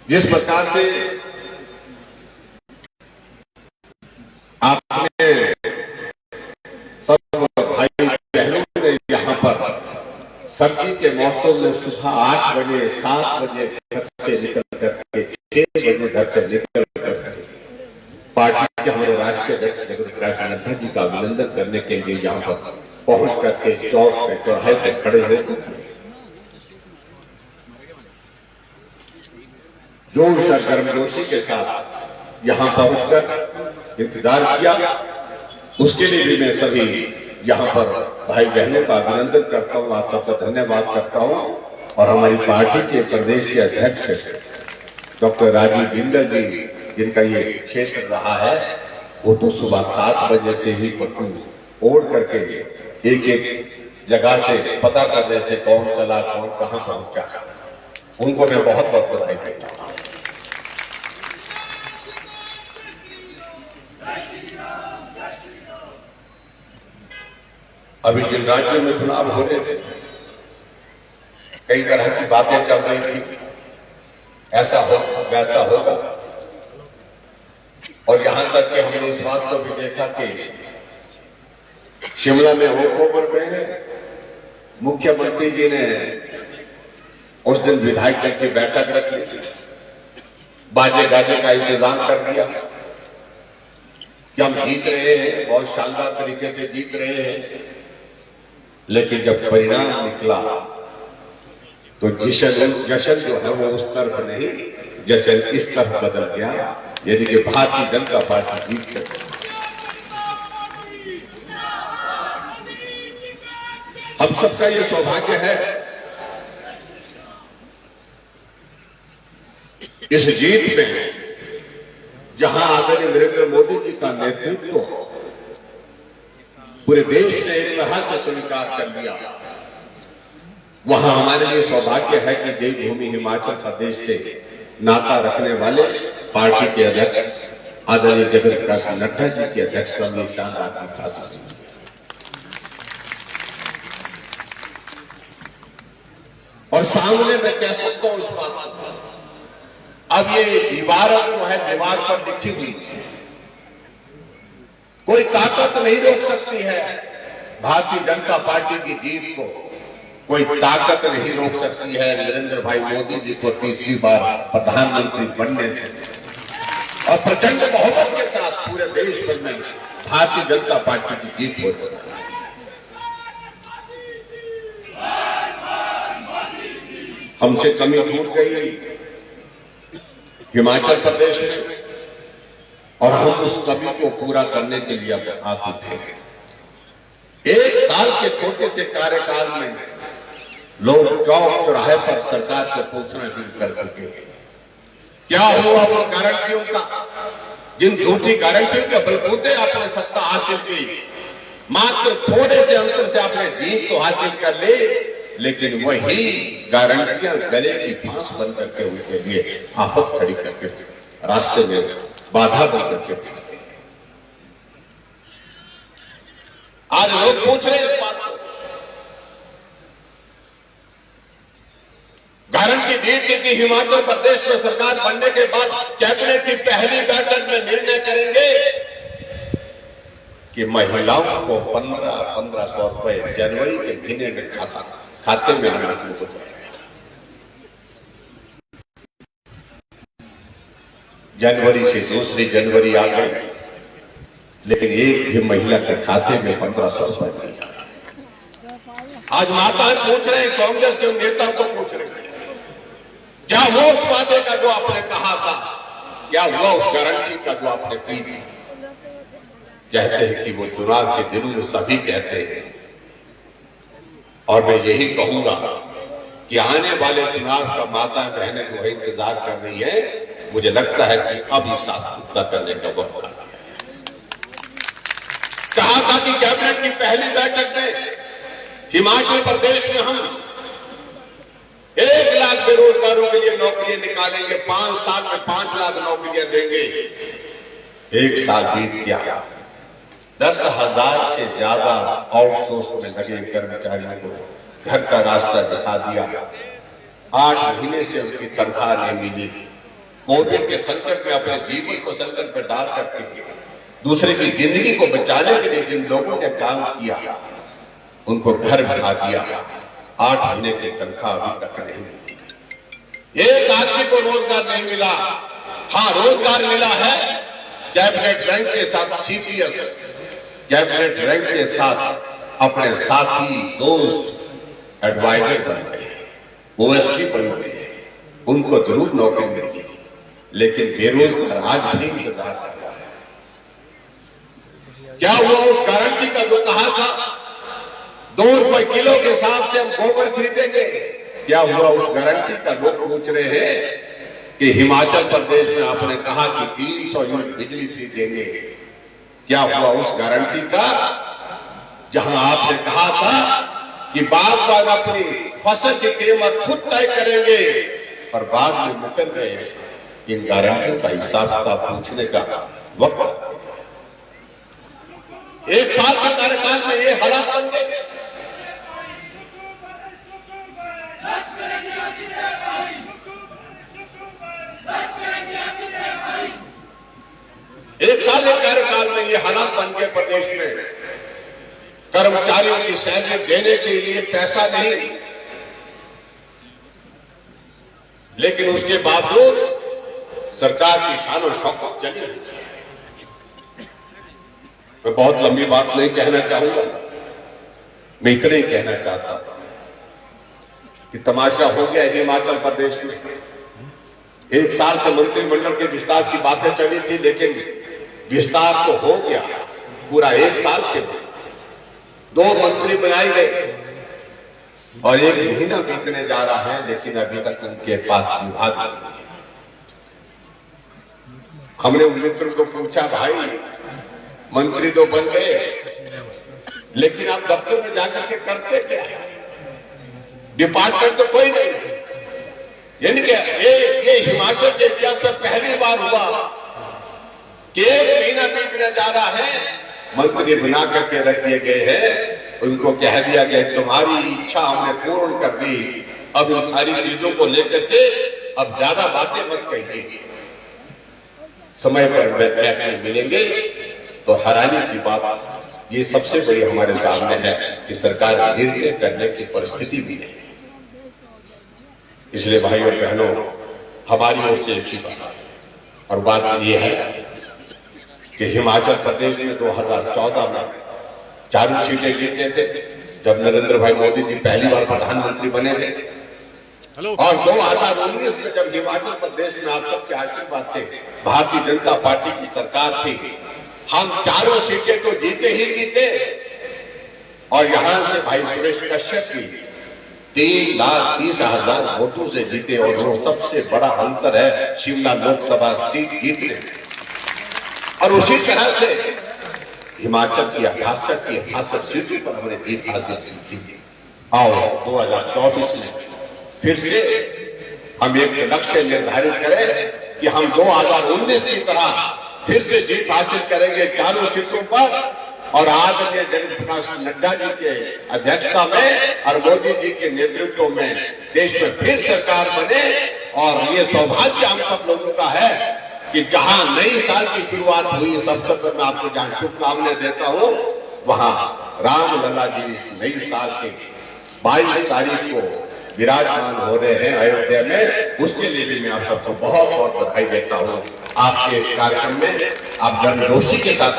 जिस प्रकार से आपने सब भाई बहनों ने यहाँ पर सर्दी के मौसम में सुबह 8 बजे 7 बजे घर से निकल करके 6 बजे घर से निकल करके पार्टी के हमारे राष्ट्रीय अध्यक्ष जगत प्रकाश नड्डा जी का अभिनंदन करने के लिए यहाँ पर पहुंच करके चौक पे चौराहे पे खड़े हुए जोश और गर्मजोशी के साथ यहाँ पहुंचकर इंतजार किया। उसके लिए भी मैं सभी यहाँ पर भाई बहनों का अभिनंदन करता हूँ, आप सबका धन्यवाद करता हूँ। और हमारी पार्टी के प्रदेश के अध्यक्ष डॉक्टर राजीव बिंदल जी, जिनका ये क्षेत्र रहा है, वो तो सुबह 7 बजे से ही पट्टू ओढ़ करके एक एक जगह से पता कर रहे थे कौन चला कौन कहां पहुंचा। उनको मैं बहुत बहुत बधाई देता हूं। अभी जिन राज्यों में चुनाव हो रहे थे, कई तरह की बातें चल रही थी, ऐसा हो वैसा होगा, और यहां तक कि हमने इस बात को भी देखा कि शिमला में ओकओवर में मुख्यमंत्री जी ने उस दिन विधायक दल की बैठक रख ली, बाजे गाजे का इंतजाम कर दिया कि हम जीत रहे हैं, बहुत शानदार तरीके से जीत रहे हैं। लेकिन जब परिणाम निकला तो जश्न जो है वो उस तरफ नहीं, जश्न इस तरफ बदल गया, यानी कि भारतीय जनता पार्टी जीत कर। हम सबका ये सौभाग्य है इस जीत में, जहां आदरणीय नरेंद्र मोदी जी का नेतृत्व पूरे देश ने एक तरह से स्वीकार कर लिया, वहां हमारे लिए सौभाग्य है कि देवभूमि हिमाचल प्रदेश से नाता रखने वाले पार्टी के अध्यक्ष आदरणीय जगत प्रकाश नड्डा जी की अध्यक्षता में शानदार जीत हासिल हुई। और सामने मैं कह सकता हूं इस बात को, अब ये इबारत जो है दीवार पर लिखी हुई, कोई ताकत नहीं रोक सकती है भारतीय जनता पार्टी की जीत को, कोई ताकत नहीं रोक सकती है नरेंद्र भाई मोदी जी को तीसरी बार प्रधानमंत्री बनने से। और प्रचंड बहुमत के साथ पूरे देश भर में भारतीय जनता पार्टी की जीत हो रही है। हमसे कमी छूट गई हिमाचल प्रदेश में, और हम उस कमी को पूरा करने के लिए अब आतुर हैं। 1 साल के छोटे से कार्यकाल में लोग चौक चौराहे पर सरकार को पूछना शुरू कर चुके हैं, क्या हुआ वो गारंटियों का, जिन झूठी गारंटियों के बलबूते आपने सत्ता हासिल की, मात्र थोड़े से अंतर से आपने जीत तो हासिल कर ली, लेकिन वही गारंटियां गले की फांस बन करके उनके लिए आफत खड़ी करके रास्ते में बाधा बन करके। आज लोग पूछ रहे हैं इस बात को, गारंटी दी थी कि हिमाचल प्रदेश में सरकार बनने के बाद कैबिनेट की पहली बैठक में निर्णय करेंगे कि महिलाओं को 1500 रुपए जनवरी के महीने में खाते में आना शुरू हो जाएगा। जनवरी से दूसरी जनवरी आ गई, लेकिन एक भी महिला के खाते में 1500 रुपए नहीं आया। आज माताएं पूछ रहे हैं, कांग्रेस के नेताओं को पूछ रहे हैं, क्या हुआ उस वादे का जो आपने कहा था, क्या हुआ उस गारंटी का जो आपने की थी। कहते हैं कि वो चुनाव के दिनों में सभी कहते हैं, और मैं यही कहूंगा कि आने वाले चुनाव का माता बहनें जो है इंतजार कर रही है, मुझे लगता है कि अब ये सार्थकता करने का वक्त आ गया। कहा था कि कैबिनेट की पहली बैठक में हिमाचल प्रदेश में हम 1 लाख बेरोजगारों के लिए नौकरियां निकालेंगे, 5 साल में 5 लाख नौकरियां देंगे। 1 साल बीत गया, 10,000 से ज्यादा आउटसोर्स में लगे कर्मचारियों को घर का रास्ता दिखा दिया। 8 महीने से उनकी तनख्वाह नहीं मिली, कोविड के संकट में अपने जीवन को संकट में डाल करके दूसरे की जिंदगी को बचाने के लिए जिन लोगों ने काम किया उनको घर बिठा दिया। 8 महीने की तनख्वाह अभी तक नहीं मिली। एक आदमी को रोजगार नहीं मिला। हाँ, रोजगार मिला है कैबिनेट रैंक के साथ सीपीएस, कैबिनेट रैंक के साथ अपने साथी दोस्त एडवाइजर बन गए, ओएसडी बन गए, उनको जरूर नौकरी मिली, लेकिन बेरोजगार आज भी इंतजार कर रहा है। क्या हुआ उस गारंटी का जो कहा था 2 रुपए किलो के हिसाब से हम गोबर खरीदेंगे? क्या हुआ उस गारंटी का? लोग पूछ रहे हैं कि हिमाचल प्रदेश में आपने कहा कि 300 यूनिट बिजली फ्री देंगे। क्या हुआ उस गारंटी का? जहां आपने कहा था कि बागबान अपनी फसल की कीमत खुद तय करेंगे, और बाद में मुकर गए। इन गारंटियों का हिसाब किताब पूछने का वक्त। 1 साल के कार्यकाल में ये हालात बन गए। एक साल के कार्यकाल में ये हालात बन गए प्रदेश में। कर्मचारियों की सैलरी देने के लिए पैसा नहीं, लेकिन उसके बावजूद सरकार की शान और शौकत चली हुई है। मैं बहुत लंबी बात नहीं कहना चाहूंगा, मैं इतना ही कहना चाहता हूं कि तमाशा हो गया हिमाचल प्रदेश में। 1 साल से मंत्रिमंडल के विस्तार की बातें चली थी, लेकिन विस्तार तो हो गया पूरा 1 साल के बाद। 2 मंत्री बनाए गए और 1 महीना बीतने जा रहा है, लेकिन अभी तक उनके पास विभाग नहीं है। हमने उन मित्र को पूछा, भाई मंत्री तो बन गए, लेकिन आप दफ्तर में जाकर के करते क्या? डिपार्टमेंट तो कोई नहीं। यानी कि ये हिमाचल के इतिहास में पहली बार हुआ कि 1 महीना बीतने जा रहा है, मंत्री बना करके रख दिए गए हैं। उनको कह दिया गया तुम्हारी इच्छा हमने पूर्ण कर दी, अब इन सारी चीजों को लेकर के अब ज्यादा बातें मत कहिए, समय पर बैठने मिलेंगे। तो हैरानी की बात ये सबसे बड़ी हमारे सामने है कि सरकार निर्णय करने की परिस्थिति भी नहीं। इसलिए भाइयों और बहनों, हमारी ओर से एक ही बात, और बात ये है कि हिमाचल प्रदेश में 2014 में 4 सीटें जीते थे जब नरेंद्र भाई मोदी जी पहली बार प्रधानमंत्री बने थे, और 2019 में जब हिमाचल प्रदेश में आप सबके आशीर्वाद से भारतीय जनता पार्टी की सरकार थी, हम 4 सीटें तो जीते ही जीते, और यहां से भाई सुरेश कश्यप की 3,30,000 वोटों से जीते, और वो सबसे बड़ा अंतर है शिमला लोकसभा सीट जीतने। और उसी तरह से हिमाचल की 68 सीटों पर हमने जीत हासिल की थी। आओ 2024 में फिर से हम एक लक्ष्य निर्धारित करें कि हम 2019 की तरह फिर से जीत हासिल करेंगे 4 सीटों पर, और आदरणीय जगत प्रकाश नड्डा जी के अध्यक्षता में और मोदी जी के नेतृत्व में देश में फिर सरकार बने। और ये सौभाग्य हम सब लोगों का है कि जहां नई साल की शुरुआत हुई, इस अवसर पर मैं आपको जहां शुभकामनाएं देता हूं, वहां रामलला जी इस नई साल के 22 तारीख को विराजमान हो रहे हैं अयोध्या में। उसके लिए भी मैं आप सबको बहुत बहुत बधाई देता हूं। आपके इस कार्यक्रम में आप गर्मजोशी के साथ